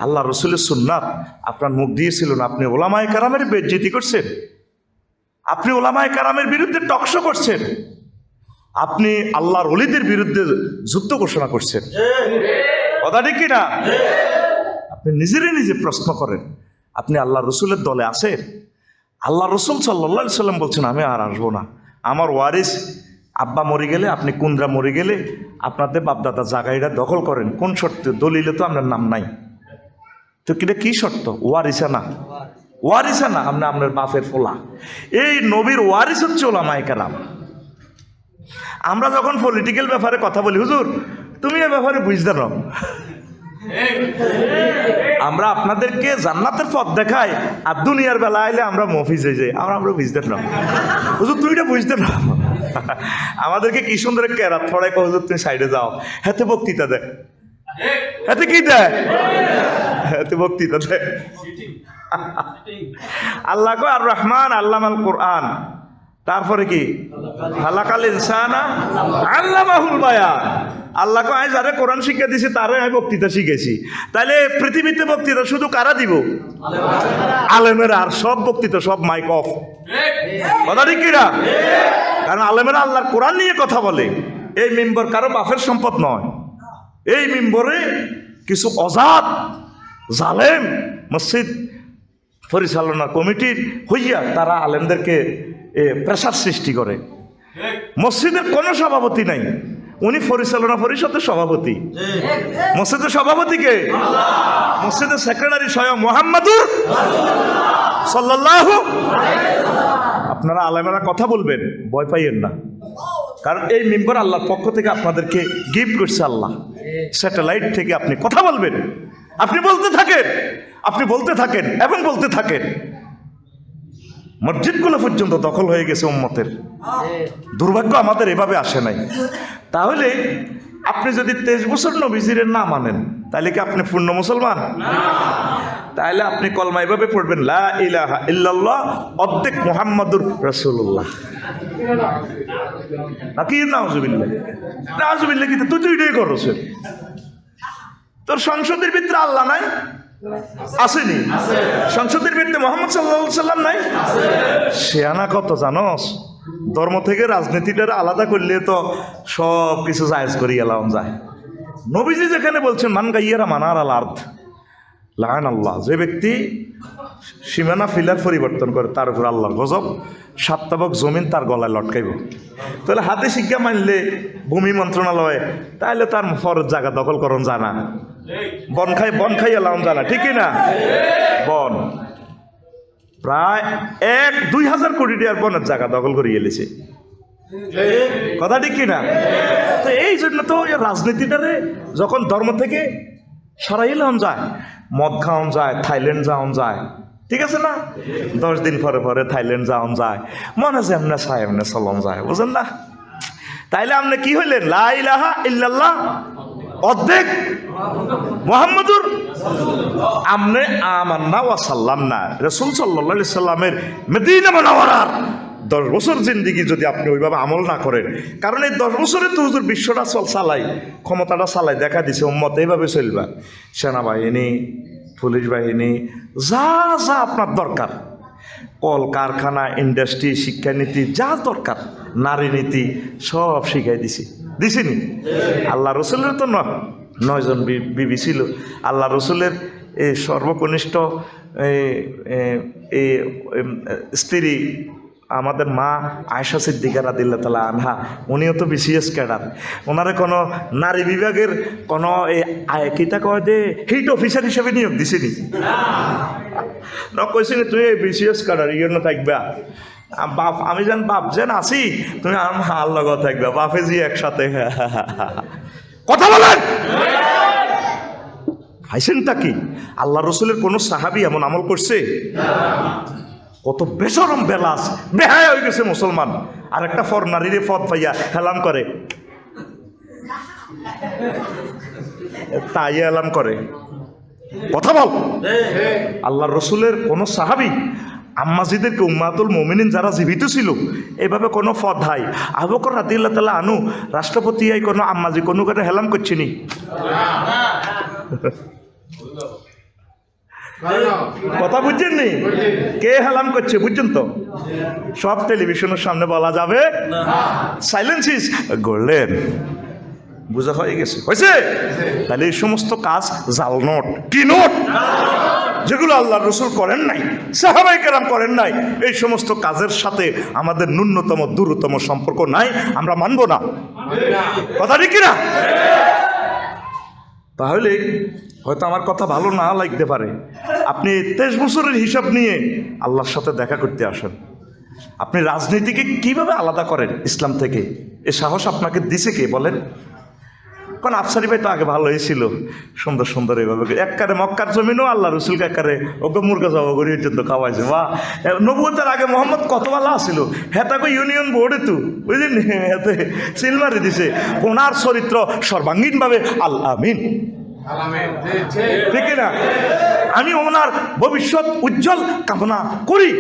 আল্লাহ রসুলের সুন্নাত আপনার মুখ দিয়েছিল না, আপনি ওলামায়ে কেরামের বেইজ্জতি করছেন, আপনি ওলামায়ে কেরামের বিরুদ্ধে টকশো করছেন, আপনি আল্লাহর ওলিদের বিরুদ্ধে যুদ্ধ ঘোষণা করছেন। কথা ঠিক কিনা? আপনি নিজেরই নিজে প্রশ্ন করেন, আপনি আল্লাহ রসুলের দলে আছেন? আল্লাহ রসুল সাল্লাল্লাহু আলাইহি সাল্লাম বলছেন আমি আর আসবো না, আমার ওয়ারিস আব্বা মরে গেলে, আপনি কুন্দ্রা মরে গেলে আপনাদের বাপদাদা জায়গাটা দখল করেন। কোন শর্তে? দলিলে তো আপনার নাম নাই, তো কিটা কি শর্ত? ওয়ারিসা না, ওয়ারিসা না, আপনি আপনার বাপের ফোলা। এই নবীর ওয়ারিস হচ্ছে ওলামায়ে কেরাম। আমরা যখন পলিটিক্যাল ব্যাপারে কথা বলি, হুজুর তুমি এ ব্যাপারে বুঝতে নাও, আমরা আপনাদেরকে জান্নাতের পথ দেখাই, আর দুনিয়ার বেলা আইলে আমরা মফিজ হয়ে যাই, আমরা বুঝতে নাও, হুজুর তুমি এটা বুঝতে নাও। আমাদেরকে কি সুন্দর কেরাত ছড়াই, হুজুর তুমি সাইডে যাও, হাতে বক্তৃতা দেয়, হাতে কি দেয়, হাতে বক্তৃতা দেয়। আল্লাহ কো আর রহমান আল্লামাল কোরআন, তারপরে কি খালাকাল ইনসানা আল্লামাহুল বায়ান। আল্লাহ কো আমি যারা কোরআন শিক্ষা দিয়েছি তারে আমি বক্তৃতা শিখেছি। তাহলে পৃথিবীতে বক্তৃতা শুধু কারা দিব? আলেমেরা। আর সব বক্তৃতা সব মাইক অফ। কথা ঠিক কিনা? কারণ আলেমেরা আল্লাহর কোরআন নিয়ে কথা বলে। এই মেম্বার কারো বাপের সম্পদ নয়। এই মেম্বরে কিছু অজাত জালেম মসজিদ পরিচালনা কমিটির হইয়া তারা আলেমদেরকে প্রেসার সৃষ্টি করে। মসজিদের কোনো সভাপতি নাই, উনি পরিচালনা পরিষদের সভাপতি। মসজিদের সভাপতিকে মসজিদের সেক্রেটারি স্বয়ং মুহাম্মাদুর সাল্লাল্লাহু। আপনারা আলেমেরা কথা বলবেন, ভয় পাইয়েন না, কারণ এই মেম্বার আল্লাহর পক্ষ থেকে আপনাদেরকে গিফট করছে আল্লাহ। স্যাটেলাইট থেকে আপনি কথা বলবেন, আপনি বলতে থাকেন, আপনি বলতে থাকেন এবং বলতে থাকেন। মসজিদগুলো পর্যন্ত দখল হয়ে গেছে উম্মতের। দুর্ভাগ্য আমাদের এভাবে আসে নাই। তাহলে আপনি যদি 23 বছর নবীজির না মানেন, তাহলে কি আপনি পূর্ণ মুসলমান? তাহলে আপনি কলমা এভাবে পড়বেন, লা ইলাহা ইল্লাল্লাহ অর্ধেক মুহাম্মাদুর রাসূলুল্লাহ। নাকি নাউজুবিল্লাহ? নাউজুবিল্লাহ কি তুই এটাই করছ? তোর সংসদের ভিতরে আল্লাহ নাই? আসেনি। সংসদের ভিতরে মুহাম্মদ সাল্লাল্লাহু আলাইহি সাল্লাম নাই? শেয়ানা কত জানোস? ধর্ম থেকে রাজনীতিটা আলাদা করলে তো সব কিছু জায়েজ করি এলাম যায়। নবীজি যেখানে বলছেন মান গাইয়ারা মানার আল আর্দ লাআন আল্লাহ, যে ব্যক্তি সীমানা ফিলার পরিবর্তন করে তার উপর আল্লাহর গজব, 7 তাবক জমিন তার গলায় লটকাইব। তাহলে হাতে শিক্ষা মানলে ভূমি মন্ত্রণালয়ে, তাহলে তার ফরজ জায়গা দখল করন জানা, বন খাই এলাম জানা, ঠিক না? বন প্রায় 1-2 হাজার কোটি টাকার বনের জায়গা দখল করে এলেছে। কথা ঠিক কিনা? তো এই জন্য তো রাজনীতিটারে যখন ধর্ম থেকে সরাইলাম যায়, মদ খাওয়ান যায়, থাইল্যান্ড যাওয়ান যায়, ঠিক আছে না? 10 দিন পরে পরে থাইল্যান্ড যাওয়ান যায়, মনে যে এমনি চায় এমনি চলন যায়, বুঝেন না? তাইলে আপনি কি হইলেন? লা ইলাহা ইল্লাল্লাহ অর্ধেক মুহাম্মাদুর। আমনে আমান্না ওয়া সাল্লামনা, রাসূল সাল্লাল্লাহু আলাইহি সাল্লামের মদিনা মুনাওয়ারার 10 বছর জিন্দিগি যদি আপনি ওইভাবে আমল না করেন, কারণ এই 10 বছরে তো হুজুর বিশ্বটা চালাই, ক্ষমতাটা চালাই দেখা দিছে উম্মত এইভাবে চলবা। সেনাবাহিনী, পুলিশ বাহিনী, যা যা আপনার দরকার, কল কারখানা, ইন্ডাস্ট্রি, শিক্ষানীতি, যা দরকার, নারী নীতি, সব শিখাই দিছিনি। আল্লাহ রসুলের তো 9 জন বিবি ছিল। আল্লাহ রসুলের এই সর্বকনিষ্ঠ স্ত্রী আমাদের মা আয়েশা সিদ্দিকা রাদিয়াল্লাহু তাআলা আনহা, উনিও তো বিসিএস ক্যাডার। ওনারে কোনো নারী বিভাগের কোনো কিতা কয় যে হিট অফিসার হিসেবে নিয়োগ দিছিনি না? কইছিনি তুই বিসিএস ক্যাডার ইয়ে না থাকবা, বাপ আমি যেন বাপ যেন আসি, তুমি আমার লগত থাকবা, বাপে জি একসাথে। কথা বলেন ভাইসেনটা কি? আল্লাহ রসুলের কোন সাহাবী এমন আমল করছে? কত বেশরম বেলাস বেহায়া হয়ে গেছে মুসলমান। আর একটা ফর নারীরে পথ পাইয়া হেলাম করে, তাই এলাম করে। কথা বল। আল্লাহ রসুলের কোন সাহাবী আম্মাজিদেরকে, উম্মাতুল মুমিনিন যারা জীবিত ছিল, এইভাবে কোনো ফদ হাই আবু বকর রাদিয়াল্লাহু তাআলা আনহু রাষ্ট্রপতি আই কোনো আম্মাজি কোনো করে হেলাম করছিনি? কথা বুঝছেন নি? কে হালাম করছে বুঝছেন তো? সব টেলিভিশনের সামনে বলা যাবে সাইলেন্স ইজ গোল্ডেন। বুঝা হয়ে গেছে, হয়েছে? তাহলে এই সমস্ত কাজ জাল নোট, কি নোট, যেগুলো আল্লাহ রসুল করেন নাই, সাহাবায়ে কেরাম করেন নাই, এই সমস্ত কাজের সাথে আমাদের ন্যূনতম দূরতম সম্পর্ক নাই, আমরা মানব না। কথা ঠিক কিনা? তাহলে হয়তো আমার কথা ভালো না লাগতে পারে, আপনি 23 বছরের হিসাব নিয়ে আল্লাহর সাথে দেখা করতে আসেন। আপনি রাজনীতিকে কিভাবে আলাদা করেন ইসলাম থেকে? এ সাহস আপনাকে দিছে কে বলেন? কারণ আফসারি ভাই তো আগে ভালোই ছিল, সুন্দর সুন্দর এইভাবে একবারে মক্কার জমিনও আল্লাহ রসুলকে একবারে ওকে মুরগা জবা করি পর্যন্ত খাওয়াইছে। বা নবুয়তের আগে মোহাম্মদ কত ভালো আসছিল, হেতাকে ইউনিয়ন বোর্ডে তো বুঝলেন, হেতে সিলমারি দিছে। ওনার চরিত্র সর্বাঙ্গীনভাবে আল্লাহ আমিন, ঠিক না? আমি ওনার ভবিষ্যৎ উজ্জ্বল কামনা করি।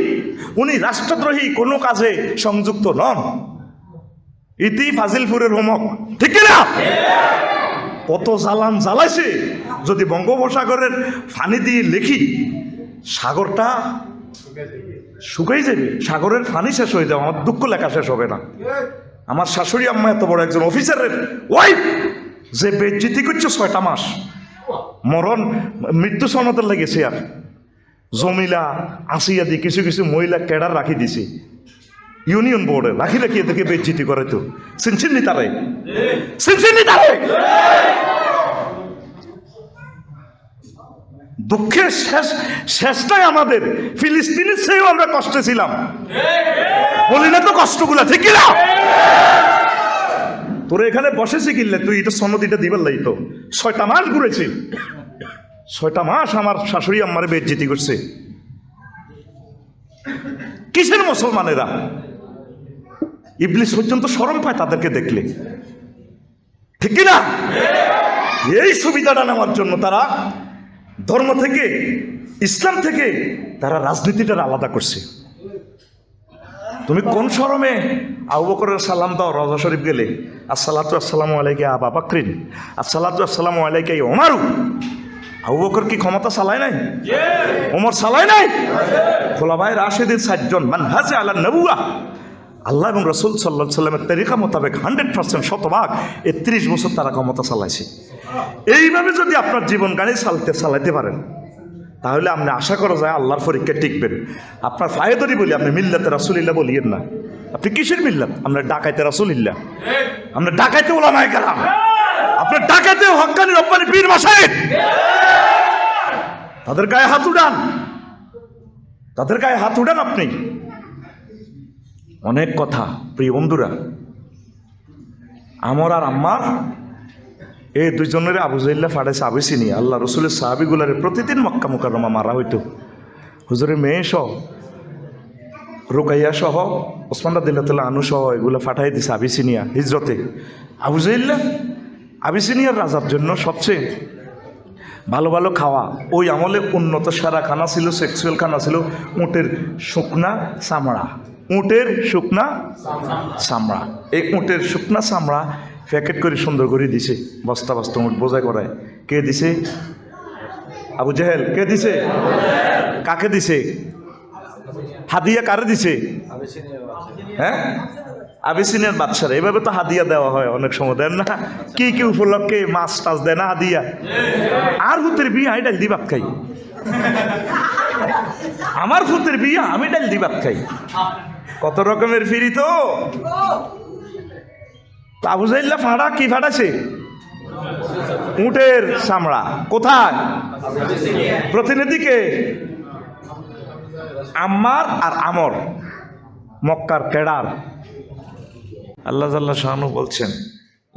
উনি রাষ্ট্রদ্রোহী কোনো কাজে সংযুক্ত নন। ইতি ফাজিলপুরের হোমক, ঠিক না? কত জ্বালান জ্বালাইছে। যদি বঙ্গোপসাগরের ফানি দিয়ে লিখি, সাগরটা শুকাই যাবে, সাগরের ফানি শেষ হয়ে যাবে, আমার দুঃখ লেখা শেষ হবে না। আমার শাশুড়ি আম্মা এত বড় একজন অফিসারের ওয়াইফ, যে বেজ্জিতি করছে 6টা মাস, মরণ মৃত্যু সনদের লেগেছে। আর জমিলা আসিয়া দিয়ে কিছু কিছু মহিলা ক্যাডার রাখি দিছে ইউনিয়ন বোর্ডে, রাখি রাখি এদেরকে বেজ্জিতি করে। তো সিনসিনি তারে, সিনসিনি তারে। দুঃখের শেষটাই আমাদের ফিলিস্তিনের চেয়েও আমরা কষ্টে ছিলাম, বলি না তো কষ্টগুলা, ঠিক না? তোর এখানে বসেছি কিনলে তুই এটা সনদ এটা দিবার লাগি তো। 6টা মাস ঘুরেছি, 6টা মাস আমার শাশুড়ি আম্মারে বেজ্জিতি করছে। কিসের মুসলমানেরা? ইবলিস পর্যন্ত শরম পায় তাদেরকে দেখলে, ঠিক না? এই সুবিধাটা নেওয়ার জন্য তারা ধর্ম থেকে, ইসলাম থেকে তারা রাজনীতিটা আলাদা করছে। তুমি কোন শরমে আবু বকরের সালাম দাও রওজা শরীফ গেলে? আসসালাতু আসসালামু আলাইকা আবা বকরিন, আসসালাতু আসসালামু আলাইকা ওমর। আবু বকর কি ক্ষমতা চালায় নাই? ওমর চালায় নাই? খোলাফায়ে রাশিদিন 4 জন মানহাজে আলা নবুয়া, আল্লাহ এবং রসুল সাল্লাল্লাহু আলাইহি ওয়াসাল্লামের তরিকা মোতাবেক 100% শতভাগ 31 বছর তারা ক্ষমতা চালাইছে। এইভাবে যদি আপনার জীবন গাড়ি চালাইতে পারেন, তাহলে আপনি আশা করা যায় আল্লাহর পরীক্ষায় টিকবেন। আপনার ফায়দরি বলি, আপনি মিল্লাতে রাসূলিল্লাহ বলিয়েন না। আপনি কিসের মিল্লাত? আমরা ডাকাইতে রাসূলিল্লাহ, আমরা ডাকাইতে উলামায়ে কেরাম, আপনার ডাকাইতে হক্কানি রব্বানি পীর মাশায়েখ। তাদের গায়ে হাত উঠান, তাদের গায়ে হাত উঠান। আপনি অনেক কথা প্রিয় বন্ধুরা, আমার আর আম্মার এই দুইজনের আবু জাহিল্লা ফাড়াইছে আবিসিনিয়া। আল্লাহ রসুলের সাহাবিগুলারে প্রতিদিন মক্কা মুকাররমা মারা হইতো। হুজুরের মেয়ে সহ, রুকাইয়া সহ, ওসমান রাদিয়াল্লাহু আনহু সহ এগুলো ফাটাই দিছে আবিসিনিয়া হিজরতে। আবু জাহিল্লা আবিসিনিয়ার রাজার জন্য সবচেয়ে ভালো ভালো খাওয়া, ওই আমলে উন্নত সেরা খানা ছিল, সেক্সুয়াল খানা ছিল উটের শুকনা চামড়া, উটের শুকনা চামড়া। এই উটের শুকনা চামড়া প্যাকেট করে সুন্দর করে দিছে, বস্তা বস্তা উঠ বোঝাই করায়। কে দিছে? আবু জাহেল। কে দিছে? কাকে দিছে? হাদিয়া কারে দিছে? হ্যাঁ, আবিসিনিয়ার বাদশারা। এভাবে তো হাদিয়া দেওয়া হয়, অনেক সময় দেন না? কি কি উপলক্ষে মাছ টাছ দেয় না হাদিয়া? আর হুতের বিয়ে আমি ডাল দি ভাত খাই, আমার ফুতের বিয়ে আমি ডাল দি ভাত খাই। কত রকমের ফিরি তো। আবু জাহিল্লা ফাড়া কি ফাটাছে? উটের চামড়া। কোথায়? প্রতিনিধিকে আম্মার আর আমর, মক্কার কেডার। আল্লাহ জাল্লা শানু বলছেন,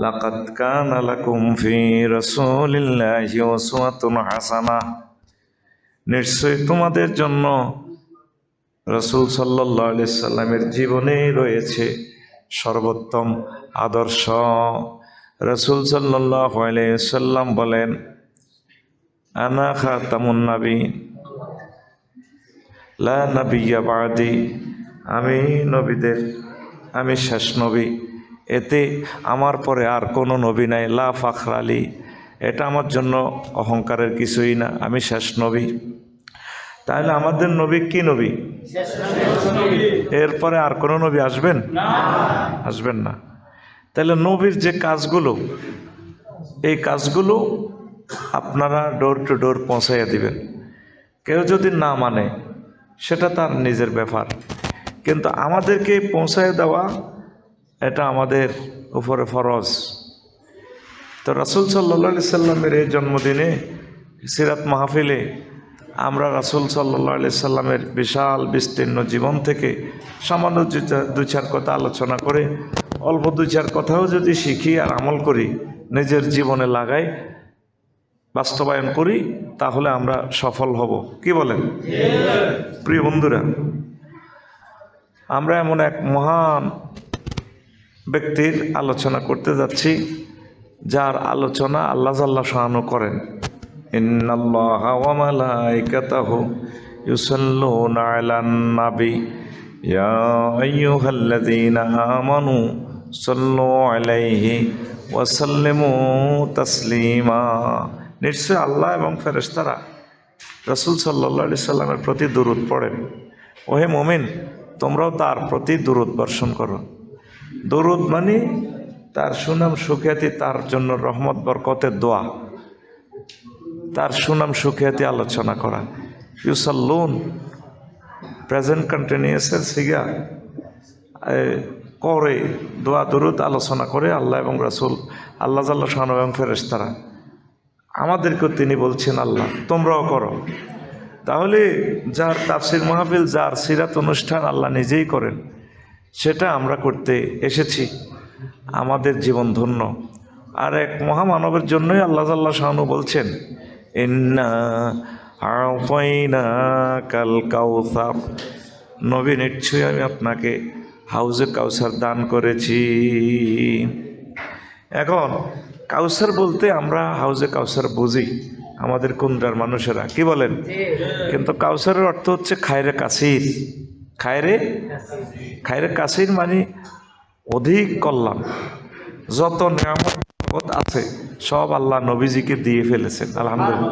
লাকাদ কানা লাকুম ফি রাসূলিল্লাহি উসওয়াতুন হাসানাহ, নিশ্চয় তোমাদের জন্য রাসূল সাল্লাল্লাহু আলাইহি সাল্লামের জীবনে রয়েছে সর্বোত্তম আদর্শ। রাসূল সাল্লাল্লাহু আলাইহি সাল্লাম বলেন, আনা খাতামুন নবী লা নবিয়্যা বাদি, আমি নবীদের, আমি শেষ নবী, এতে আমার পরে আর কোনো নবী নাই। লা ফাখরালি, এটা আমার জন্য অহংকারের কিছুই না, আমি শেষ নবী। তাহলে আমাদের নবী কি নবী? এরপরে আর কোনো নবী আসবেন? আসবেন না। তাহলে নবীর যে কাজগুলো, এই কাজগুলো আপনারা ডোর টু ডোর পৌঁছাইয়া দিবেন। কেউ যদি না মানে সেটা তার নিজের ব্যাপার, কিন্তু আমাদেরকে পৌঁছায় দেওয়া এটা আমাদের উপরে ফরজ। তো রাসূল সাল্লাল্লাহু আলাইহি সাল্লামের এই জন্মদিনে সিরাত মাহফিলে আমরা রাসূল সাল্লাল্লাহু আলাইহি সাল্লামের বিশাল বিস্তীর্ণ জীবন থেকে সামান্য দু চার কথা আলোচনা করে অল্প দু চার কথাও যদি শিখি আর আমল করি, নিজের জীবনে লাগাই, বাস্তবায়ন করি, তাহলে আমরা সফল হব। কি বলেন? প্রিয় বন্ধুরা, আমরা এমন এক মহান ব্যক্তির আলোচনা করতে যাচ্ছি যার আলোচনা আল্লাহ জাল্লা শাআনু করেন। ইন্নাল্লাহা ওয়া মালাইকাতাহু ইউসাল্লুনা আলান নাবী ইয়া আইয়ুহাল্লাযীনা আমানু সাল্লু আলাইহি ওয়া সাল্লিমু তাসলিমা। নিশ্চয় আল্লাহ এবং ফেরেশতারা রাসূল সাল্লাল্লাহু আলাইহি সাল্লামের প্রতি দুরূদ পড়েন। ওহে মুমিন, তোমরাও তার প্রতি দুরূদ বর্ষণ করো। দুরূদ মানে তার সুনাম সুখ্যাতি, তার জন্য রহমত বরকতের দোয়া, তার সুনাম সুখ্যাতি আলোচনা করা। ইউসাল্লুন প্রেজেন্ট কন্টিনিউয়াসের সিগা করে দোয়া দুরূদ আলোচনা করে আল্লাহ এবং রাসূল, আল্লাহ জাল্লা শাআনু এবং ফেরেশতারা। আমাদেরকেও তিনি বলছেন আল্লাহ তোমরাও করো। তাহলে যার তাফসির মাহফিল, যার সিরাত অনুষ্ঠান আল্লাহ নিজেই করেন, সেটা আমরা করতে এসেছি, আমাদের জীবন ধন্য। আর এক মহামানবের জন্যই আল্লাহ জাল্লা শাআনু বলছেন ইন্না আ'তাইনাকাল কাউসার, নবী নিশ্চয়ই আমি আপনাকে হাউজে কাউসার দান করেছি। এখন কাউসার বলতে আমরা হাউজে কাউসার বুঝি আমাদের কুন্দ্রার মানুষেরা, কি বলেন? কিন্তু কাউসারের অর্থ হচ্ছে খায়রে কাসির। খায়রে কাসির মানে অধিক কল্যাণ। যত নিয়ামত আছে সব আল্লাহ নবীজিকে দিয়ে ফেলেছেন। আলহামদুলিল্লাহ।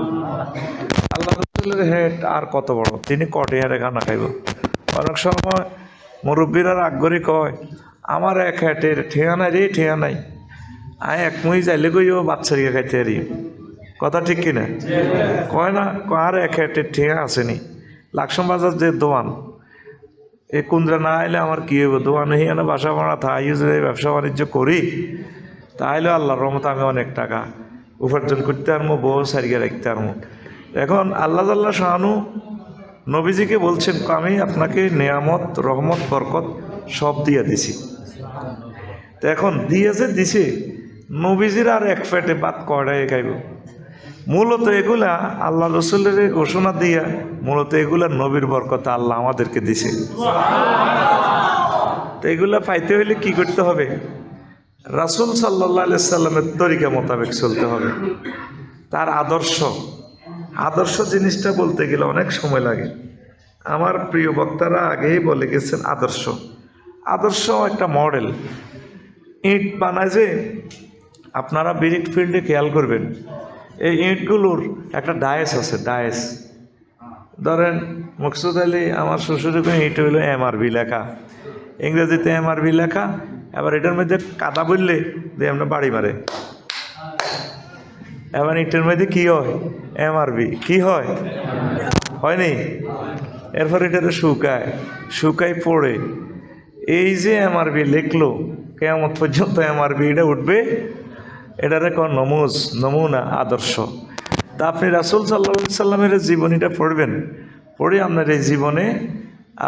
আল্লাহ রাসূলের হেড আর কত বড়, তিনি কটে হারে খানা খাইব। অনেক সময় মুরব্বীরা রাগ করে কয় আমার এক হেটের ঠেয়া নাই রে, ঠেয়া নাই, আয় এক মুই যাইলে কইও বাচ্চারিকে খাইতে হারি। কথা ঠিক কিনা? কয় না, আর এক হেটের ঠেয়া আসেনি। লাকসাম বাজার যে দোয়ান, এই কুন্দ্রা না আইলে আমার কী হইব? দোয়ান হিয়ানা বাসা ভাড়া থাইও যদি ব্যবসা বাণিজ্য করি, তাহলে আল্লাহর রহমতে আমি অনেক টাকা উপার্জন করতে পারবো, বউ সারিয়ে রাখতে পারবো। এখন আল্লাহ জাল্লা শাআনু নবীজিকে বলছেন আমি আপনাকে নেয়ামত, রহমত, বরকত সব দিয়ে দিছি। তো এখন দিছে নবীজির আর এক পেটে ভাত কয়টাই খাইব? মূলত এগুলা আল্লাহ রসুলের ঘোষণা দিয়া, মূলত এগুলা নবীর বরকত আল্লাহ আমাদেরকে দিছে। তো এগুলা পাইতে হইলে কি করতে হবে? রাসূল সাল্লাল্লাহু আলাইহি সাল্লামের তরিকা মোতাবেক চলতে হবে। তার আদর্শ জিনিসটা বলতে গেলে অনেক সময় লাগে। আমার প্রিয় বক্তারা আগেই বলে গেছেন আদর্শ একটা মডেল। ইট বানায় যে, আপনারা ব্রিক ফিল্ডে খেয়াল করবেন, এই ইটগুলোর একটা ডায়েস আছে। ডায়েস ধরেন মকসুদ আলী আমার শ্বশুরের কোনো ইট হইল MRB লেখা, ইংরেজিতে MRB লেখা। এবার এটার মধ্যে কাদা বললে দিয়ে আমরা বাড়ি মারে। এবার ইটের মধ্যে কী হয়? MRB কি হয়নি? এরপর এটাতে শুকায় পড়ে। এই যে MRB লিখলো, কিয়ামত পর্যন্ত MRB এটা উঠবে। এটারে কোন নমুনা আদর্শ। তা আপনি রাসূল সাল্লাল্লাহু আলাইহি সাল্লামের জীবনীটা পড়বেন, পড়ে আপনার এই জীবনে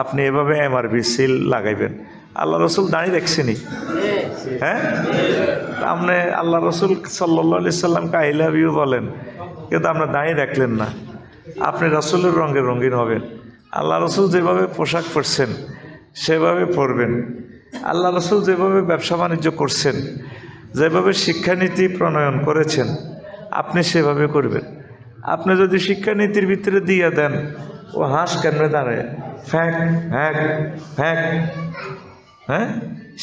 আপনি এভাবে MRB সিল লাগাইবেন। আল্লাহ রসুল দাঁড়িয়ে দেখছেনি? হ্যাঁ, আপনি আল্লাহ রসুল সাল্লাল্লাহু আলাইহি সাল্লামকে আই লাভ ইউ বলেন, কিন্তু আপনার দাঁড়িয়ে রাখলেন না। আপনি রাসূলের রঙে রঙিন হবেন। আল্লাহ রসুল যেভাবে পোশাক পরছেন সেভাবে পরবেন। আল্লাহ রসুল যেভাবে ব্যবসা বাণিজ্য করছেন, যেভাবে শিক্ষানীতি প্রণয়ন করেছেন, আপনি সেভাবে করবেন। আপনি যদি শিক্ষানীতির ভিতরে দিয়ে দেন, ও হাঁস কেমনে দাঁড়ায়, ফ্যাঁক হ্যাঁ ফ্যাঁক, হ্যাঁ,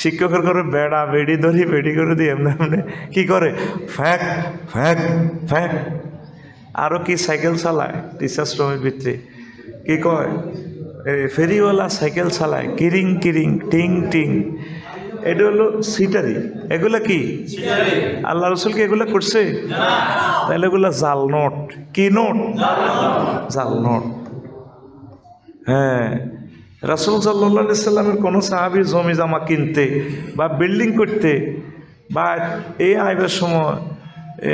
শিক্ষকের করে বেড়া বেড়ি ধরি বেড়ি করে দিয়ে এমনি এমনি কী করে, ফ্যাঁক ফ্যাঁক ফ্যাঁক। আরও কি সাইকেল চালায় টিচার্স রুমের ভিতরে, কি কয় ফেরিওয়ালা সাইকেল চালায় কিরিং কিরিং টিং টিং, এটা হলো সিটারি। এগুলা কি আল্লাহ রসুল কি এগুলা করছে? তাহলে এগুলা জাল নোট। কি নোট? জাল নোট। হ্যাঁ, রাসূল সাল্লাল্লাহু আলাইহি সাল্লামের কোনো সাহাবী জমি জামা কিনতে বা বিল্ডিং করতে বা এই আইবার সময়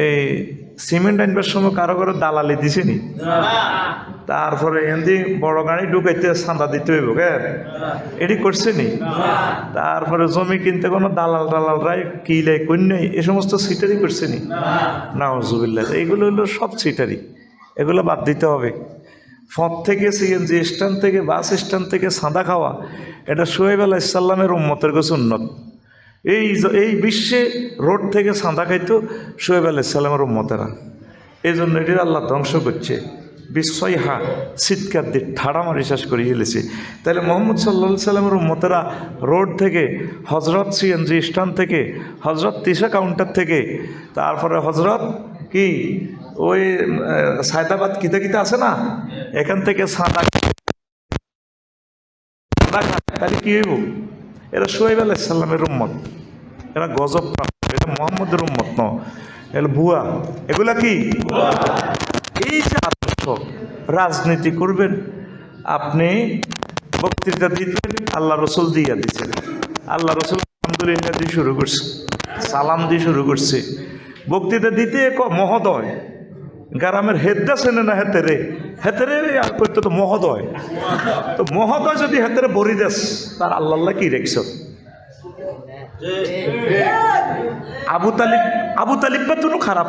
এই সিমেন্ট আনবার সময় কারো কারো দালালি দিছেনি? তারপরে এমনি বড় গাড়ি ঢুকাইতে চাঁদা দিতে হইব কেন, এটি করছে নি? তারপরে জমি কিনতে কোনো দালাল টালালরাই কিলাই কন্যাই এ সমস্ত সিটারি করছে নি? নাউজুবিল্লাহ। এইগুলো হলো সব সিটারি, এগুলো বাদ দিতে হবে। ফোন থেকে সিএনজি স্ট্যান্ড থেকে বাস স্ট্যান্ড থেকে চাঁদা খাওয়া, এটা শোয়েব আলাইহিস সালামের উম্মতের কাছে উন্নত। এই বিশ্বে রোড থেকে চাঁদা খাইতো শোয়েব আলাইহিস সালামের উম্মতেরা। এই জন্য এটির আল্লাহ ধ্বংস করছে। বিস্ময় হা চিৎকার দিয়ে ঠাড়া মারি শেষ করে গেলেছে। তাহলে মোহাম্মদ সাল্লাল্লাহু সাল্লামের উম্মতেরা রোড থেকে, হজরত সিএনজি স্ট্যান্ড থেকে, হজরত তিশা কাউন্টার থেকে, তারপরে হজরত কি ওই সায়দাবাদ কিতা কিতা আছে না, এখান থেকে সাদা তাহলে কি হইব? এরা শোয়েব আলাইহিস সালামের উম্মত, এরা গজব প্রাপ্ত, এটা মোহাম্মদের উম্মত ন, এগুলো ভুয়া। এগুলা কি? এই যে আদর্শ, রাজনীতি করবেন আপনি, বক্তৃতা দিতেন, আল্লাহ রসুল দিয়া দিচ্ছেন। আল্লাহ রসুল আলহামদুলিল্লাহ দিয়ে শুরু করছে, সালাম দিয়ে শুরু করছে বক্তৃতা দিতে। মহোদয়, গ্রামের হেদ্দা চেনে না হেতেরে, হেতেরে করতে তো মহোদয়। তো মহোদয় যদি হেতেরে বরি দেস, তার আল্লাহ কি রেখছ? আবু তালিবা তো খারাপ।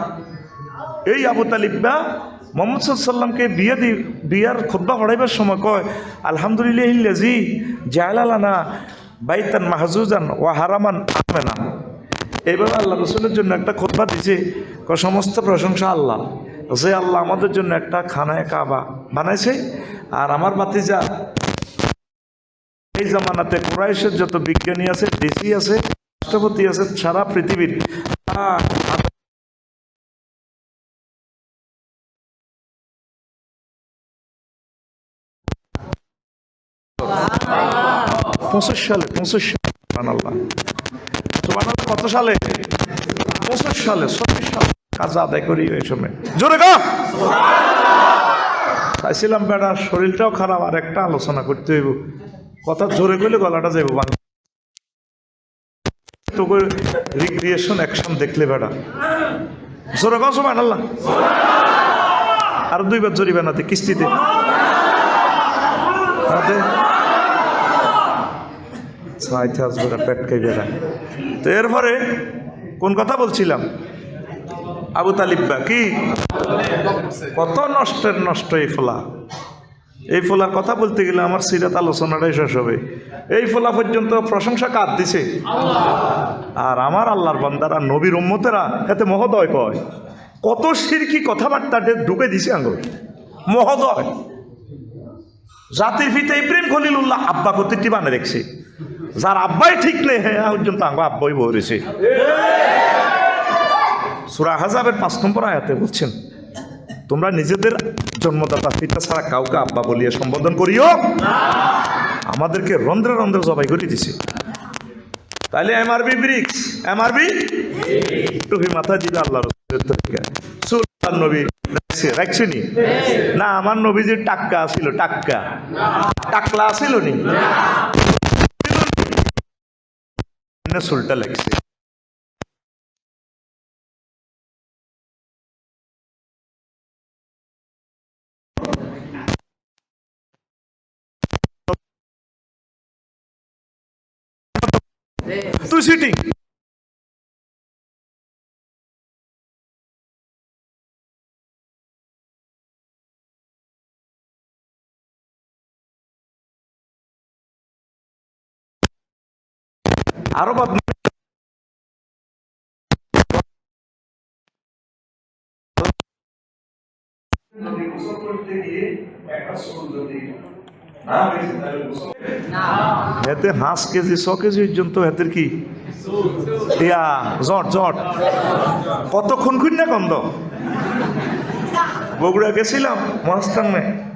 এই আবু তালিবা মোহাম্মদ সাল্লামকে বিয়ার খুতবা পড়াইবার সময় কয়, আলহামদুলিল্লাহি জাআলা লানা বাইতান মাহজুজান ওয়া হারামান আমেনা। এইভাবে আল্লাহ রসুলের জন্য একটা খুতবা দিছে, সমস্ত প্রশংসা আল্লাহ, যে আল্লাহ আমাদের জন্য একটা খানায় কাবা বানাইছে। আর আমার ভাতিজা এই জামানাতে কুরাইশের যত বিজ্ঞানী আছে, ডিসি আছে, রাষ্ট্রপতি আছে সারা পৃথিবীর, সালে 25 আল্লাহ কত সালে? 25 সালে 26 সালে কাজ আদায় করি ওই সময়। জোরে গা চাইছিলাম বেড়া, শরীরটাও খারাপ, আর একটা আলোচনা করতে হইব। কথা জোরে করলে গলাটা যাইব বাংলা। তোকে রিক্রিয়েশন অ্যাকশন দেখলে বেড়া জোরে গা সুবহানাল্লাহ। আর 2 বার জরিমানাতে কিস্তিতে পেট খাই বেড়া। তো এরপরে কোন কথা বলছিলাম? আবু তালিবা কি কত নষ্ট এই ফোলার কথা বলতে গেলে আমার সিরাত আলোচনাটাই শেষ হবে। এই ফোলা পর্যন্ত প্রশংসা কার দিছে? আর আমার আল্লাহর বান্দারা, নবীর উম্মতেরা এতে মহোদয় কয়। কত শিরকি কথাবার্তা ঢুকে দিছে আঙ্গুল। মহোদয়, জাতির পিতা ইব্রাহিম খলিলুল্লাহ আব্বা কতিটি বানিয়ে রেখেছে, যার আব্বাই ঠিক নেই হ্যাঁ পর্যন্ত আঙ্গ আব্বাই বলেছে। সূরা আহজাবের 5 নম্বর আয়াতে বলছেন, তোমরা নিজেদের জন্মদাতা পিতা ছাড়া কাউকে আব্বা বলিয়া সম্বোধন করিও। আমাদেরকে রন্ধ্রে রন্ধ্রে জবাই করে দিছে। তাহলে এমআরবি ব্রিক্স, এমআরবি টুপি মাথায় দিবে আল্লাহ রসুলের তরিকা। সুলতান নবী রাখছেনি না? আমার নবীজির টাক্কা ছিল, টাকলা আসিল নি? সুলটা লাগছে। তুই সিটিং আরো হেতে 5 কেজি 6 কেজি পর্যন্ত হেতের কি জট কতক্ষণ খুঁজনা গন্ধ। বগুড়া গেছিলাম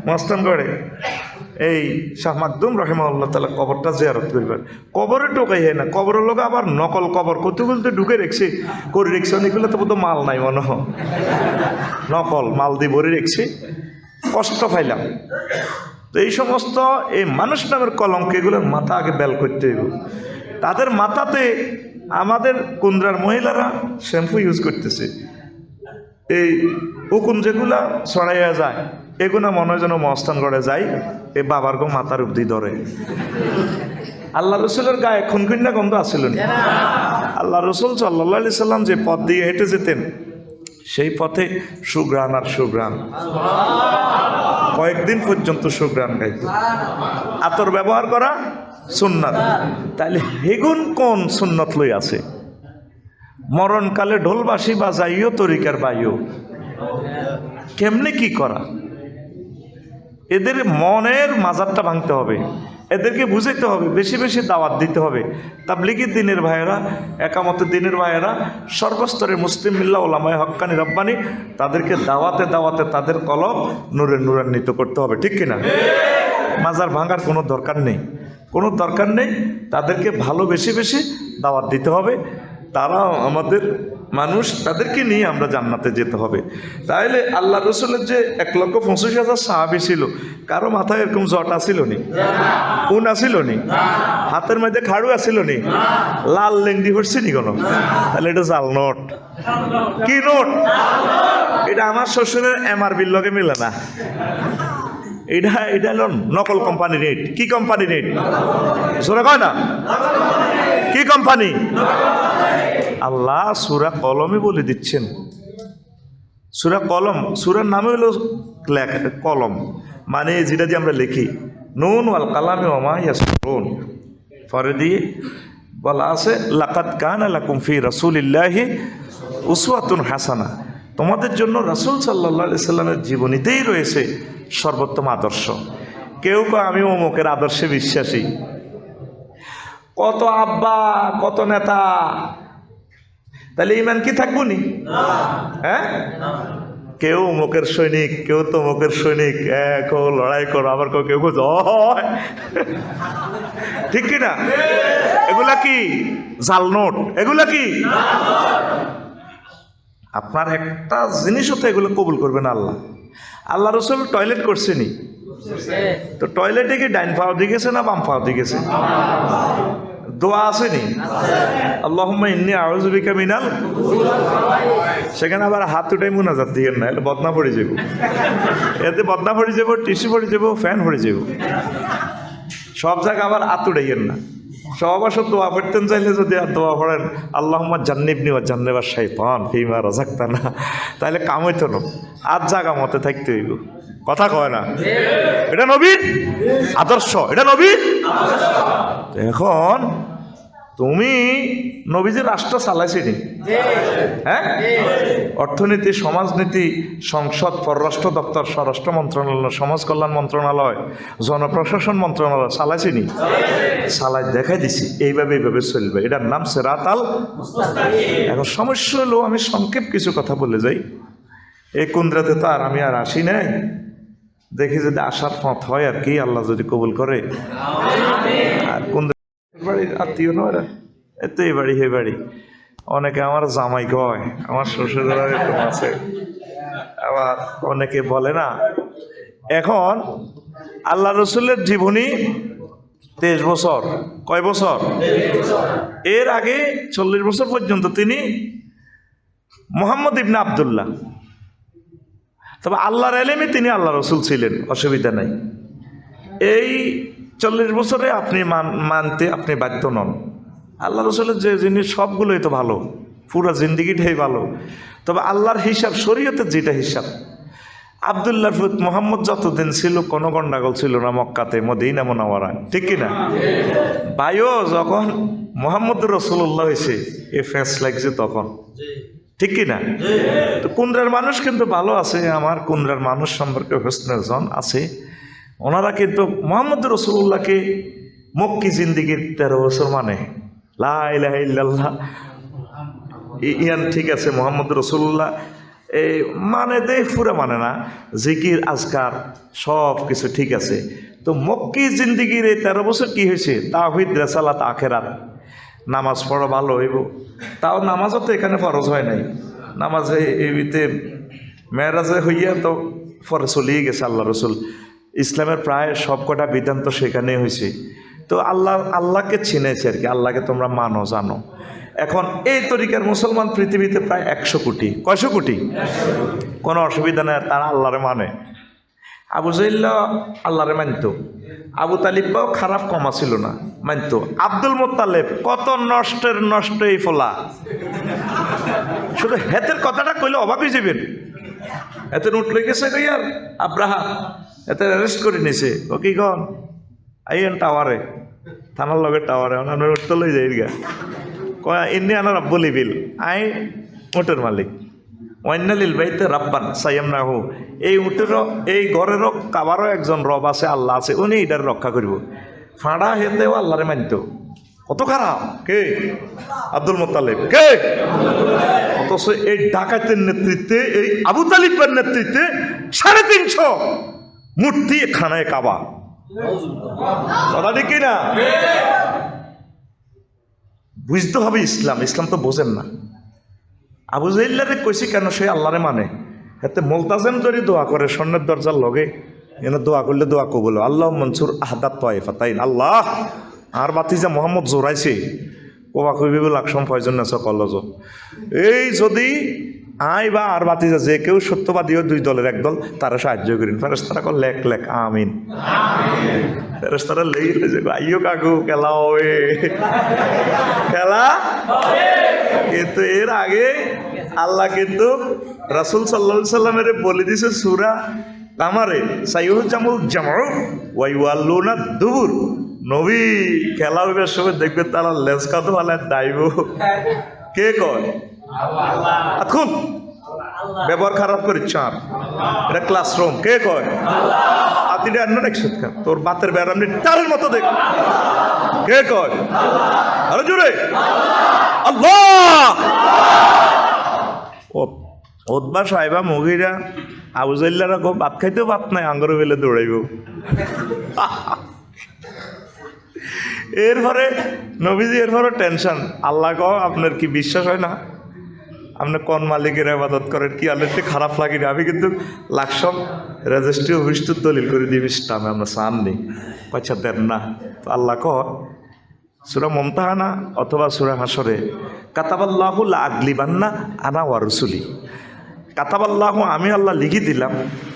মহাস্থানগড়ে, এই শাহ মাকদুম রহিমাহুল্লাহ তাআলা কবরটা জিয়ারত করবেন। কবরে টোকাই হয় না, কবরের লোক আবার নকল কবর কতগুলো তো ঢুকে রেখছে করে রেখছে, অনেকগুলো তো বোধ মাল নাই মনে হয়, নকল মাল দিয়ে ভরে রেখছে, কষ্ট পাইলাম। তো এই সমস্ত এই মানুষ নামের কলঙ্ক এগুলোর মাথা আগে বেল করতে হইব। তাদের মাথাতে আমাদের কুন্দ্রার মহিলারা শ্যাম্পু ইউজ করতেছে, এই উকুন যেগুলা ছড়াইয়া যায় এগুলো মনে হয় যেন মস্তান করে যায়, এই বাবার গো মাথার অব্দি ধরে। আল্লাহ রসুলের গায়ে খুনখুন্না গন্ধ আসছিল না। আল্লাহ রসুল সাল্লাল্লাহু আলাইহি সাল্লাম যে পথ দিয়ে হেঁটে যেতেন সেই পথে সুঘ্রাণ আর সুঘ্রাণ, কয়েকদিন পর্যন্ত সুঘ্রাণ গাইত। আতর ব্যবহার করা সুন্নাত, তাইলে হেগুন কোন সুন্নত লই আছে? মরণকালে ঢোলবাসি বাজাইও তরিকার বাইও, কেমনে কি করা? এদের মনের মাজারটা ভাঙতে হবে, এদেরকে বুঝাইতে হবে, বেশি বেশি দাওয়াত দিতে হবে। তাবলিগের দিনের ভাইয়েরা, একামতের দিনের ভাইয়েরা, সর্বস্তরের মুসলিম মিল্লাহ ওলামায়ে হক্কানি রব্বানি, তাদেরকে দাওয়াতে দাওয়াতে তাদের কলব নূরান্বিত করতে হবে, ঠিক কিনা? মাজার ভাঙার কোনো দরকার নেই, কোনো দরকার নেই। তাদেরকে ভালো বেশি বেশি দাওয়াত দিতে হবে। তারাও আমাদের মানুষ, তাদেরকে নিয়ে আমরা জান্নাতে যেতে হবে। তাইলে আল্লাহ রসুলের যে 1,25,000 সাহাবী ছিল, কারো মাথায় এরকম জট আসিল নি, উন আসিল নি, হাতের মধ্যে খাড়ু আসিল নি, লাল লেংদি হচ্ছে নি কোনো? তাহলে এটা জাল নোট। কি নোট? এটা আমার শ্বশুরের MRB'র লগে মিলে না। এটা হলো নকল কোম্পানি রেট। কি কোম্পানি রেট? জোরে কয় না, কি কোম্পানি? আল্লাহ সূরা কলমে বলে দিচ্ছেন। সূরা কলম, সূরার নামে হলো কলম, মানে যেটা দিয়ে আমরা লিখি, নুন ওয়াল কালামে ওয়া মা ইয়াসতুরুন। পরে দিয়ে বলা আছে লাকাদ কানা লাকুম ফি রাসূলিল্লাহি উসওয়াতুন হাসানা, তোমাদের জন্য রাসূল সাল্লাল্লাহু আলাইহি সাল্লামের জীবনীতেই রয়েছে সর্বোত্তম আদর্শ। কেউ কয় আমি অমুকের আদর্শে বিশ্বাসী, কত আব্বা কত নেতা, তাহলে ইমান কি থাকবো নি? হ্যাঁ, কেউ মুখের সৈনিক, কেউ তো মুখের সৈনিক, কেউ লড়াই করো, আবার কেউ জয়, ঠিক কিনা? এগুলা কি জাল নোট? এগুলা কি? আপনার একটা জিনিসও তো এগুলো কবুল করবেন আল্লাহ। আল্লাহ রসুল টয়লেট করছেনি, তো টয়লেটে কি ডাইন পাও দিয়ে গেছে না বাম পাও দিয়ে গেছে? দোয়া আসেনি, আল্লাহুম্মা ইন্নী আউযু বিকা মিনাল, সেখানে আবার হাত উঠাই মুনাজাত দিয়েন না, এটা বদনা পড়ে যাব, এতে বদনা পড়ে যাব, টিস্যু পড়ে যাব, ফ্যান পড়ে যাব। সব জায়গায় আবার হাত উঠাইয়েন না। সব আসর দোয়া পড়তেন চাইলে যদি আর দোয়া পড়েন আল্লাহুম্মা জান্নিবনি ওয়া জান্নিবাশ শাইতান ফিমা রাযাকতানা, তাহলে কাম হইতো না। আর জায়গা মতে থাকতে হইব, কথা কয় না? এটা নবীর আদর্শ, এটা নবীর। এখন তুমি নবীজির রাষ্ট্র চালাইছিনি, হ্যাঁ? অর্থনীতি, সমাজনীতি, সংসদ, পররাষ্ট্র দপ্তর, স্বরাষ্ট্র মন্ত্রণালয়, সমাজ কল্যাণ মন্ত্রণালয়, জনপ্রশাসন মন্ত্রণালয় চালাইছিনি, চালাই দেখাই দিছি এইভাবে এইভাবে চলবে। এটার নাম সিরাতাল মুস্তাকিম। এখন সমস্যা হলো আমি সংক্ষেপ কিছু কথা বলে যাই। এই কুন্দ্রাতে তো আর আমি আর আসি নাই, দেখি যদি আসার পথ হয় আর কি, আল্লাহ যদি কবুল করে। আর কুন্দ্রা বাড়ির আত্মীয় নয়, এত এই বাড়ি হে বাড়ি, অনেকে আমার জামাই কয়, আমার শ্বশুরেরা এরকম আছে, আবার অনেকে বলে না। এখন আল্লাহ রসুলের জীবনী 23 বছর, কয় বছর? এর আগে 40 বছর পর্যন্ত তিনি মুহাম্মদ ইবনে আব্দুল্লাহ, তবে আল্লাহর এলেমে তিনি আল্লাহ রসুল ছিলেন, অসুবিধা নাই। এই 40 বছরে আপনি মানতে আপনি বাধ্য নন। আল্লাহ রসুলের যে জিনিস সবগুলোই তো ভালো, পুরো জিন্দিগিটাই ভালো, তবে আল্লাহর হিসাব, শরীয়তের যেটা হিসাব। আব্দুল্লাহ মোহাম্মদ যতদিন ছিল কোনো গন্ডাগোল ছিল না মক্কাতে, মদিনা মুনাওয়ারায়, ঠিক কিনা? ভাইও যখন মোহাম্মদ রসুল্লাহ হয়েছে এ ফ্যাস লাগছে তখন, ঠিক কিনা? তো কুন্দ্রার মানুষ কিন্তু ভালো আছে, আমার কুন্দ্রার মানুষ সম্পর্কে হোসনের জন আছে, ওনারা কিন্তু মোহাম্মদ রসুল্লাহকে মক্কি জিন্দিগির 13 বছর মানে লা ইলাহা ইল্লাল্লাহ ইয়ান, ঠিক আছে। মোহাম্মদ রসুল্লাহ এই মানে দেয় পুরা মানে না, জিকির আজকার সব কিছু ঠিক আছে। তো মক্কি জিন্দিগির এই 13 বছর কি হয়েছে? তাওহীদ রিসালাত আখিরাত। নামাজ পড়া ভালো হইব, তাও নামাজও তো এখানে ফরজ হয় নাই। নামাজে এইতে মেরাজে হইয়া তো পরে চলিয়ে গেছে আল্লাহ রসুল। ইসলামের প্রায় সব কটা বিধান তো সেখানে হয়েছে। তো আল্লাহকে চিনেছে আর কি, আল্লাহকে তোমরা মানো জানো। এখন এই তরিকার মুসলমান পৃথিবীতে প্রায় 100 কোটি। কয়শো কোটি? কোনো অসুবিধা নেই, তারা আল্লাহরে মানে। আবু জাহেল আল্লাহরে মানত, আবু তালিবও খারাপ কমা ছিল না, মানত। আব্দুল মোত্তালেব কত নষ্ট এই ফোলা, শুধু হেতের কথাটা কইলে অবাক হয়ে যাবেন। এতে নোট লেগেছে আর আব্রাহা এতে অ্যারেস্ট করে নিছে। ও কি কন আইয়েন টাওয়ারে, থানার লগে টাওয়ারে উঠতে লই যাই গা। কয় এমনি আনার আব্বলি বিল আই উটের মালিক, ওয়ান্নালিল বাইতে রাব্বান সাইয়াম না হো। এই উটেরও এই ঘরেরও কাবারও একজন রব আছে, আল্লাহ আছে, উনি এটার রক্ষা করব। ফাঁড়া হেতেও আল্লাহরে মানত। কত খারাপ কে? আব্দুল মোত্তালেব কে? অথচ এই ডাকাতের নেতৃত্বে, এই আবু তালিবের নেতৃত্বে 350 মূর্তি খানায় কাবা। কথা ঠিক না? বুঝতে হবে ইসলাম, ইসলাম তো বোঝেন না। আবু জাহেলরে কইছি কেন সে আল্লাহরে মানে। এতে মুলতাজেম যদি দোয়া করে স্বর্ণের দরজার লগে, এনে দোয়া করলে দোয়া কবুল। আল্লাহ মনসুর আহদাত তাইফাতাইন, আল্লাহ আর বাতিজা মোহাম্মদ জোরাইছে কোবা কইবে লাকসম ফয়জন নেছ কলজ। এই যদি আই বা আর বাতিজা যে কেউ সত্যবাদীও 2 দলের এক দল, তারা সাহায্য করেন। ফেরেশতারা কল লেখ লেখ আমিন। ফেরেশতারা লেইলে যে আইও কাকু খেলা হবে, খেলা। কিন্তু এর আগে আল্লাহ কিন্তু রাসূল সাল্লাল্লাহু আলাইহি সাল্লামের বলে দিয়েছে সূরা কামারে, সাইয়ুজামুল জামউ ওয়া ইউয়াল্লুনা দুবুর। নবী খেলা হইবার সময় দেখবে তারা লেজ কাঁধ হালায় দাইব। কে কয়? এখন ব্যবহার খারাপ করিস আর এটা ক্লাসরুম। কে কয়? আতিটা আন্ন একসাথে তোর বাতের ব্যারামনি তারের মতো দেখ। কে কয়? আরো জোরে আল্লাহ। ওদবা সাহেবা মহিরা আবু জাহেলরা গো ভাত খাইতেও ভাত নাই, আঙ্গরে বেলে দৌড়াইব। এরপরে নবীজি এরপরে টেনশন। আল্লাহ কহ আপনার কি বিশ্বাস হয় না? আপনি কোন মালিকের ইবাদত করেন? কি আল্লাহতে খারাপ লাগে না? আমি কিন্তু লাকসম রেজিস্ট্রি অফিসটা দলিল করে দিয়ে ইসলামে আমরা চান নেই, পয়সা দেন না। তো আল্লাহ কহ সূরা মুমতাহানা অথবা সূরা হাসরে, কাতাবাল্লাহু লা আগলিবান্না আনা ওয়া রুসুলি। কাতাবাল্লাহু আমি আল্লাহ লিখে দিলাম,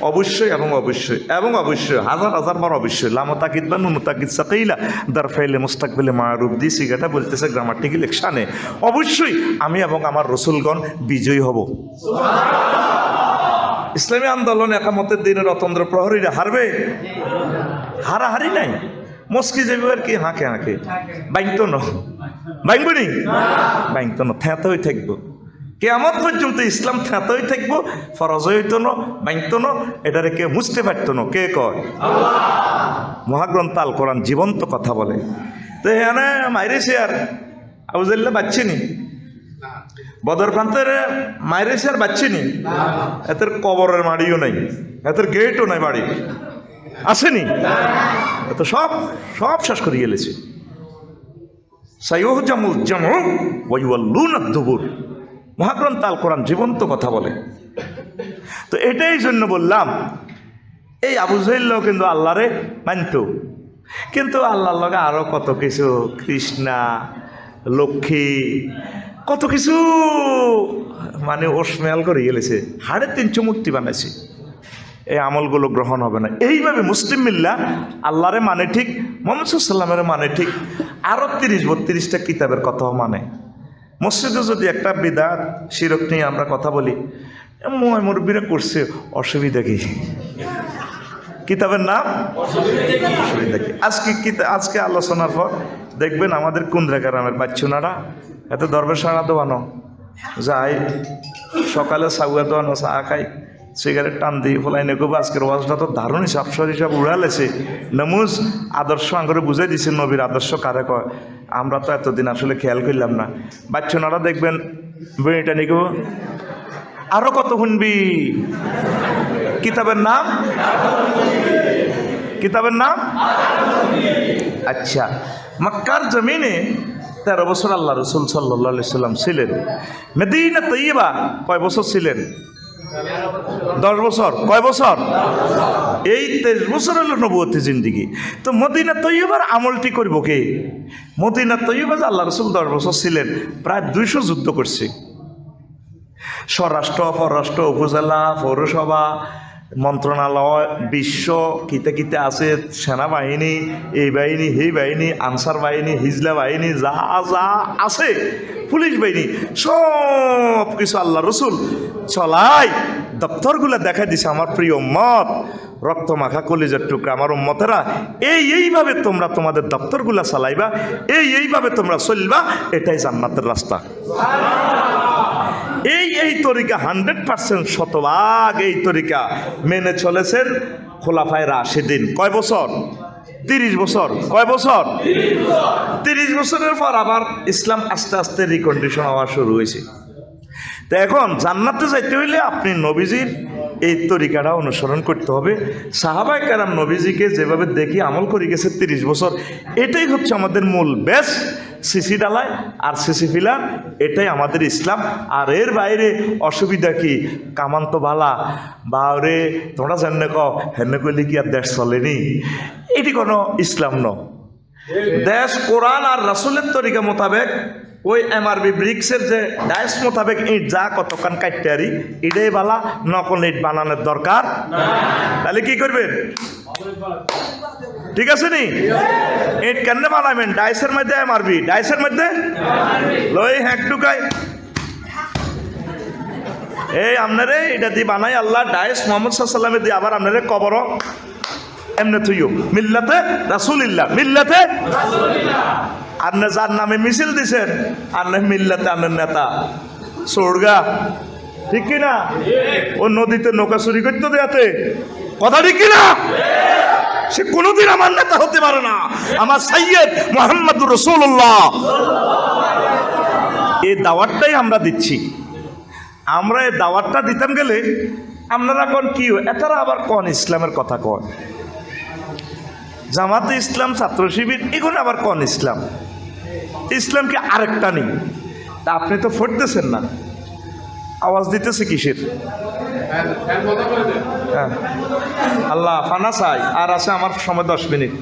অবশ্যই এবং অবশ্যই এবং অবশ্যই, হাজার বার অবশ্যই। লামতাকিদ বা নুনতাকিদ সাকিলা দার ফাইলে মুস্তাকবিলে মারুফ দি সিগাটা বলতেছে গ্রামাটিক্যাল একশানে। অবশ্যই আমি এবং আমার রসুলগণ বিজয়ী হব। ইসলামী আন্দোলন একামতের দিনের অতন্দ্র প্রহরীরা হারবে? হারাহারি নাই। মস্কি যাবে আর কি হাঁকে হাঁকে বাইংতো ন বাইংব নি বাইংতো ন থ্যাঁতে হয়ে থাকবো কেয়ামত পর্যন্ত। ইসলাম থ্যাঁতে হয়ে থাকবো, ফরজ হইতো ন বাইংতো ন, এটারে কে বুঝতে পারতো না। কে কয়? মহাগ্রন্থ আল কোরআন জীবন্ত কথা বলে। তো হ্যাঁ মাইরেছে আর আবু জাহেল বাচ্চিনি, বদর প্রান্তের মাইরেছে আর বাচ্চিনি। এদের কবরের মাড়িও নাই, এদের গেটও নাই, বাড়ি আসেনি। এত সব শেষ করে গেলেছে। সাইয়ুজামুল জামউ ওয়া ইউওয়াল্লুনা দুবুর। মহাগ্রন্থ আল কোরআন জীবন্ত কথা বলে। তো এটাই জন্য বললাম এই আবু জাহেল কিন্তু আল্লাহরে মানত, কিন্তু আল্লাহর লগে আরো কত কিছু, কৃষ্ণা লক্ষ্মী কত কিছু মানে ওসমেয়াল করে গেলেছে। 350 মূর্তি বানাইছে। এই আমলগুলো গ্রহণ হবে না। এইভাবে মুসলিম মিল্লা আল্লাহরে মানে ঠিক, মুহাম্মদ সাল্লাল্লাহু আলাইহি মানে ঠিক, আরো 30-32টা কিতাবের কথাও মানে। মসজিদে যদি একটা বিদআত শিরক নিয়ে আমরা কথা বলি, মুরব্বীরা করছে, অসুবিধা কি? কিতাবের নাম অসুবিধা কি? আজকে আলোচনার পর দেখবেন আমাদের কুন্দ্রা গ্রামের বাচ্চুনারা এত দরবেশানা দোয়ানো যাই, সকালে সাগুয়া দোয়ানো, চা খাই, সিগারেট টান দিই, ফলাই নেকো। আজকের ওয়াজটা তো দারুণ হিসাব সব উড়ালেছে। নমুজ আদর্শ আঙ্গরে বুঝাই দিছে নবীর আদর্শ কারে কয়। আমরা তো এতদিন আসলে খেয়াল করলাম না। বাচ্চনারা দেখবেন বেড়িটা নিকো আরো কত শুনবি? কিতাবের নাম? কিতাবের নাম? আচ্ছা, মক্কার জমিনে 13 বছর আল্লাহ রসুল সাল্লাল্লাহু আলাইহি সাল্লাম ছিলেন। মদিনা তৈয়বা কয় বছর ছিলেন? 10 বছর। কয় বছর? এই 23 বছর হলো নবুয়তি জিন্দিগি। তো মদিনা তৈয়বার আমলটি করব কে? মদিনা তৈয়বা যে আল্লাহ রসুল 10 বছর ছিলেন, প্রায় 200 যুদ্ধ করছে। স্বরাষ্ট্র, পররাষ্ট্র, উপজেলা, পৌরসভা, মন্ত্রণালয়, বিশ্ব কিতে কিতে আছে, সেনাবাহিনী, এই বাহিনী, সেই বাহিনী, আনসার বাহিনী, হিজলা বাহিনী, যা যা আছে, পুলিশ বাহিনী, সব কিছু আল্লাহ রসুল চলাই দপ্তরগুলো দেখা দিছে। আমার প্রিয় উম্মত, রক্ত মাখা কলিজার টুকরা আমার উম্মতেরা, এইভাবে তোমরা তোমাদের দপ্তরগুলা চালাইবা, এইভাবে তোমরা চলবা, এটাই জান্নাতের রাস্তা। এই তরিকা 100% শতভাগ এই তরিকা মেনে চলেছেন খোলাফায়ে রাশিদিন। কয় বছর? 30 বছর। কয় বছর? 30 বছরের পর আবার ইসলাম আস্তে আস্তে রিকন্ডিশন হওয়া শুরু হয়েছে। তো এখন জান্নাতে যাইতে হইলে আপনি নবীজির এই তরিকাটা অনুসরণ করতে হবে। সাহাবায়ে কেরাম নবীজিকে যেভাবে দেখি আমল করে গেছে 30 বছর, এটাই হচ্ছে আমাদের মূল বেশ। সিসি ডালায় আর সিসি ফিলার, এটাই আমাদের ইসলাম। আর এর বাইরে অসুবিধা কি? কামান্ত বালা বা ওরে তোমরা জানলে হেনে কইলে কি আর দেশ চলেনি? এটি কোনো ইসলাম ন। দেশ কোরআন আর রাসূলের তরিকা মোতাবেক, ওই MRB ব্রিক্সের যে ডাইস মোতাবেক ইট যা কতক্ষণ কাটতে পারি, এটাই বালা, নকল ইট বানানোর দরকার। তাহলে কি করবেন? ঠিক আছে নি? ইট কেন বানাবেন? ডাইসের মধ্যে MRB, ডাইসের মধ্যে লই হ্যাক টুকাই এই আপনারে এটা দিয়ে বানাই আল্লাহ ডাইস মোহাম্মদ সাল্লাল্লাহু আলাইহি ওয়াসাল্লামে দিয়ে আবার আপনারে কবর এমনে থুইও মিল্লাতে রাসূলুল্লাহ, মিল্লাতে রাসূলুল্লাহ। আপনি যার নামে মিছিল দিছেন, আপনি মিল্লাতে আপনার নেতা সোরগা, ঠিক কিনা? ও নদীতে নৌকা চুরি করতে দেয়াতে, কথা ঠিক কিনা? সে কোনোদিন আমার নেতা হতে পারে না। আমার সাইয়্যিদ মুহাম্মদুর রাসূলুল্লাহ, এই দাওয়াতটাই আমরা দিচ্ছি। আমরা এই দাওয়াতটা দিতাম গেলে আপনারা কোন কি এতারা আবার কোন ইসলামের কথা কন, জামাতে ইসলাম, ছাত্র শিবির, এগুলো আবার কোন ইসলাম? ইসলাম কি আরেকটা নেই? তা আপনি তো ফুটতেছেন না, আওয়াজ দিতেছে কিসের? হ্যাঁ, আল্লাহ ফানা চাই। আর আছে আমার সময় 10 মিনিট।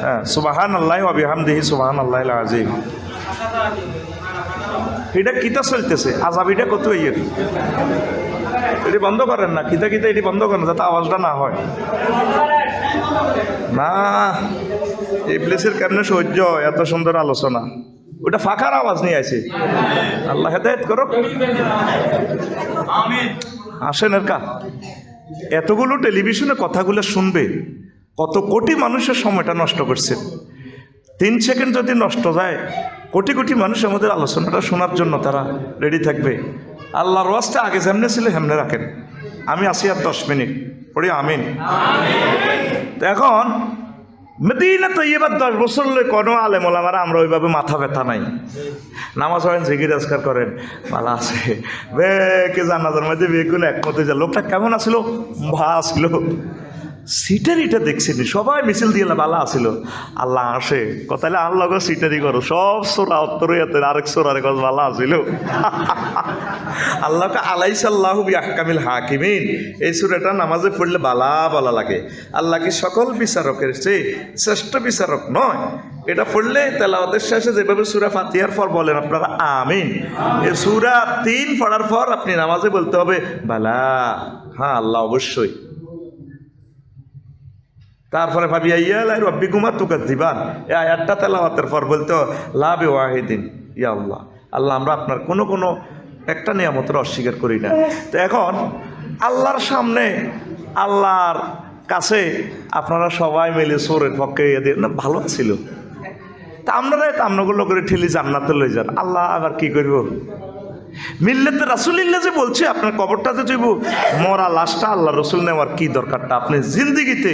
হ্যাঁ, সুবহানাল্লাহি ওয়া বিহামদিহি সুবহানাল্লাহিল আযীম। এটা কিতা চলতেছে? আজাবিটা কত ইয়ের? এটি বন্ধ করেন না, কিতা এটি বন্ধ করেন যাতে আওয়াজটা না হয়। না, এই প্লেসের কেমনে সহ্য এত সুন্দর আলোচনা? ওটা ফাঁকার আওয়াজ নিয়ে আছে। আল্লাহ হেদায়েত করো। আসেন এর কা এতগুলো টেলিভিশনে কথাগুলো শুনবে, কত কোটি মানুষের সময়টা নষ্ট করছে। 3 সেকেন্ড যদি নষ্ট যায়, কোটি কোটি মানুষ আমাদের আলোচনাটা শোনার জন্য তারা রেডি থাকবে। আল্লাহর ওয়াজটা আগে যেমনে ছিল হেমনে রাখেন। আমি আসি আর 10 মিনিট পড়ি। আমিন। এখন মদিনা তৈয়বা 10 বছর লই কোনো আলেম ওলামারা আমরা ওইভাবে মাথা ব্যথা নাই। নামাজ পড়েন, জিকির আজকার করেন, ভালো আছে বে কে জানাজার মধ্যে বেকুন একমতে যা লোকটা কেমন আসছিল, ভালো আসছিল, সিটারিটা দেখছিনি, সবাই মিছিল দিয়ে ভালো আসছিল। আল্লাহ আসে কথালে আল্লাহ সিটারি করো, সব সোরা উত্তর আরেক সোরার কথা ভালো আসছিল। আল্লাহকে আলাইসাল্লাহু বিআহকামিল হাকিমিন, এই সূরাটা নামাজে পড়লে বালা লাগে। আল্লাহ কি সকল বিচারকের চেয়ে শ্রেষ্ঠ বিচারক নয়? এটা পড়লে তেলাওয়াতের শেষে যেভাবে সূরা ফাতিহার পর বলেন আপনারা আমিন, এই সূরা 3 পড়ার পর আপনি নামাজে বলতে হবে বালা, হ্যাঁ আল্লাহ অবশ্যই। তারপরে ভাবি আইয়ালাই রব্বিকুমা তুকাজ্জিবান, এই আয়াতটা তেলাওয়াতের পর বলতে লা বিওয়াহিদিন, ইয়া আল্লাহ, আল্লাহ আমরা আপনার কোনো একটা নিয়ামতের অস্বীকার করি না। তো এখন আল্লাহর সামনে, আল্লাহর কাছে আপনারা সবাই মিলে সোরের পক্ষে না ভালো ছিল, তা আপনারাই তো আপনাগুলো করে ঠেলি জান্নাতে লই যান। আল্লাহ আবার কি করব? মিল্লাতে রাসূলুল্লাহ যে বলছে আপনার কবরটাতে যাইব, মরা লাশটা আল্লাহ রসুল নেওয়ার কি দরকারটা? আপনি জিন্দিগিতে